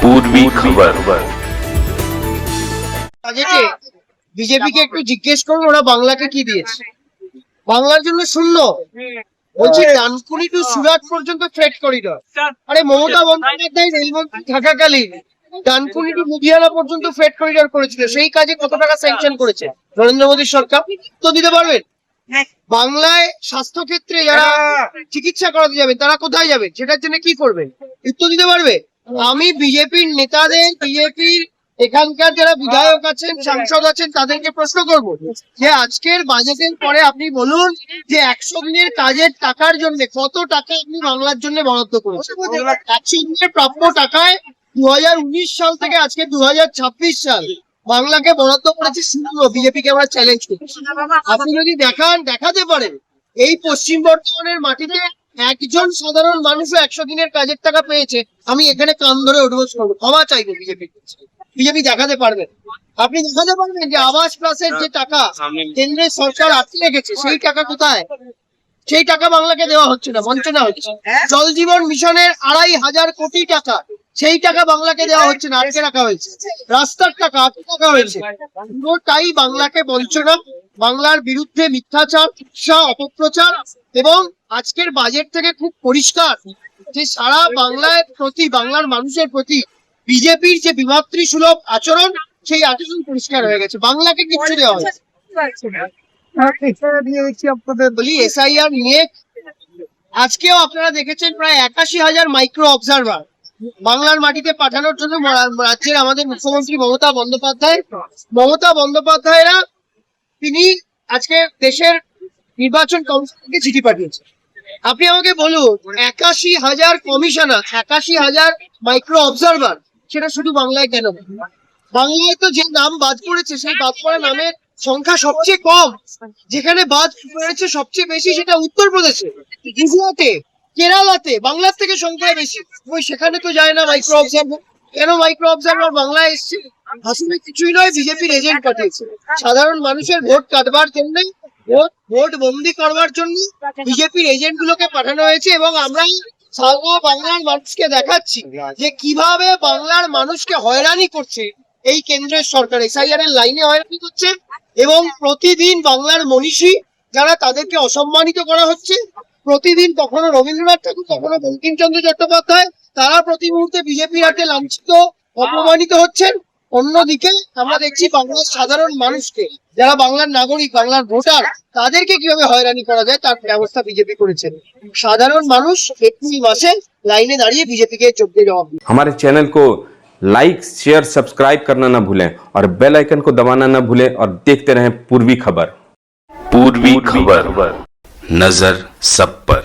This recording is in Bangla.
पूर्वी खबर। বিজেপিকে একটু জিজ্ঞেস করুন ওরা বাংলাকে কি দিয়েছে। বাংলার জন্য শূন্য বলছি, ডানকুনি টু সুরাট পর্যন্ত ফ্রেট করিডর। আরে মমতা বন্দ্যোপাধ্যায় রেলমন্ত্রী থাকাকালীন ডানকুনি টু লুধিয়ানা পর্যন্ত ফ্রেট করিডর করেছিল, সেই কাজে কত টাকা স্যাংশন করেছে নরেন্দ্র মোদীর সরকার? তো দিতে পারবেন? বাংলায় স্বাস্থ্য ক্ষেত্রে যারা চিকিৎসা করাতে যাবে তারা কোথায় যাবে, সেটার জন্য কি করবে, উত্তর দিতে পারবে? আমি বিজেপির নেতাদের, বিজেপির এখানকার যারা বিধায়ক আছেন, সাংসদ আছেন, তাদেরকে প্রশ্ন করব যে আজকের বাজেটের পরে আপনি বলুন যে 100 দিনের কাজের টাকার জন্য কত টাকা আপনি বাংলার জন্য বরাদ্দ করেছেন। 100 দিনের প্রাপ্য টাকায় 2019 সাল থেকে আজকে 2026 সাল বাংলাকে বরাদ্দ করেছে শূন্য। বিজেপিকে আমরা চ্যালেঞ্জ করছি, আপনি যদি দেখাতে পারেন এই পশ্চিম বর্ধমানের মাটিতে একজন সাধারণ মানুষও 100 দিনের কাজের টাকা পেয়েছে, আমি এখানে কান ধরে অনুরোধ করবো, ক্ষমা চাইবো বিজেপি। বিজেপি দেখাতে পারবেন? আপনি দেখাতে পারবেন যে আবাস প্লাসের যে টাকা কেন্দ্রের সরকার আটকে রেখেছে সেই টাকা কোথায়? সেই টাকা বাংলাকে দেওয়া হচ্ছে না, বঞ্চনা হচ্ছে। জল জীবন মিশনের 2,500 কোটি টাকা, সেই টাকা বাংলাকে দেওয়া হচ্ছে না, আটকে রাখা হয়েছে। রাস্তার টাকা আটকে রাখা হয়েছে। পুরোটাই বাংলাকে বঞ্চনা, বাংলার বিরুদ্ধে মিথ্যাচার, অপপ্রচার। এবং আজকের বাজেট থেকে খুব পরিষ্কার যে সারা বাংলার প্রতি, বাংলার মানুষের প্রতি বিজেপির যে বিমাতৃসুলভ আচরণ, সেই আচরণ পরিষ্কার হয়ে গেছে। বাংলাকে কিচ্ছু দেওয়া হয়েছে। বলি এসআইআর নিয়ে আজকেও আপনারা দেখেছেন প্রায় 81,000 মাইক্রো অবজারভার বাংলার মাটিতে পাঠানোর জন্য রাজ্যের আমাদের মুখ্যমন্ত্রী মমতা বন্দ্যোপাধ্যায়রা তিনি আজকে দেশের নির্বাচন কমিশনকে চিঠি পাঠিয়েছেন। আপনি আমাকে বলুন, 81,000 কমিশনার, 81,000 মাইক্রো অবজারভার, সেটা শুধু বাংলায় কেন? বাংলায় তো যে নাম বাদ পড়েছে সেই বাদ পড়া নামের সংখ্যা সবচেয়ে কম। যেখানে বাদ পড়েছে সবচেয়ে বেশি সেটা উত্তরপ্রদেশে, গুজরাটে, কেরালাতে। বাংলার থেকে সংখ্যা বেশি, ওই সেখানে তো যায় না মাইক্রো অবজারভার। কেন মাইক্রো অবজারভার বাংলায় এসছে? আসলে কিছুই নয়, বিজেপির এজেন্ট পাঠিয়েছে সাধারণ মানুষের ভোট কাটবার জন্য, ভোট বন্দি করবার জন্য বিজেপির এজেন্ট গুলোকে পাঠানো হয়েছে। এবং আমরা সারা বাংলার মানুষকে দেখাচ্ছি যে কিভাবে বাংলার মানুষকে হয়রানি করছে এই কেন্দ্রের সরকার। এসআইআর এর লাইনে হয়রানি করছে এবং প্রতিদিন বাংলার মনীষী যারা, তাদেরকে অসম্মানিত করা হচ্ছে। প্রতিদিন কখনো রবীন্দ্রনাথ ঠাকুর, কখনো বঙ্কিমচন্দ্র চট্টোপাধ্যায়, তারা প্রতি মুহূর্তে বিজেপির হাতে লাঞ্ছিত, অপমানিত হচ্ছেন। অন্যদিকে আমরা দেখছি বাংলার সাধারণ মানুষকে, যারা বাংলার নাগরিক, বাংলার ভোটার, তাদেরকে কিভাবে হয়রানি করা যায় তার ব্যবস্থা বিজেপি করেছে। সাধারণ মানুষ এপ্রিল মাসে লাইনে দাঁড়িয়ে বিজেপিকে চোখ দিয়ে জবাব দিচ্ছে। हमारे चैनल को लाइक, शेयर, सब्सक्राइब करना ना भूलें और बेल आइकन को दबाना ना भूलें और देखते रहें पूर्वी खबर। पूर्वी खबर, नजर सब पर।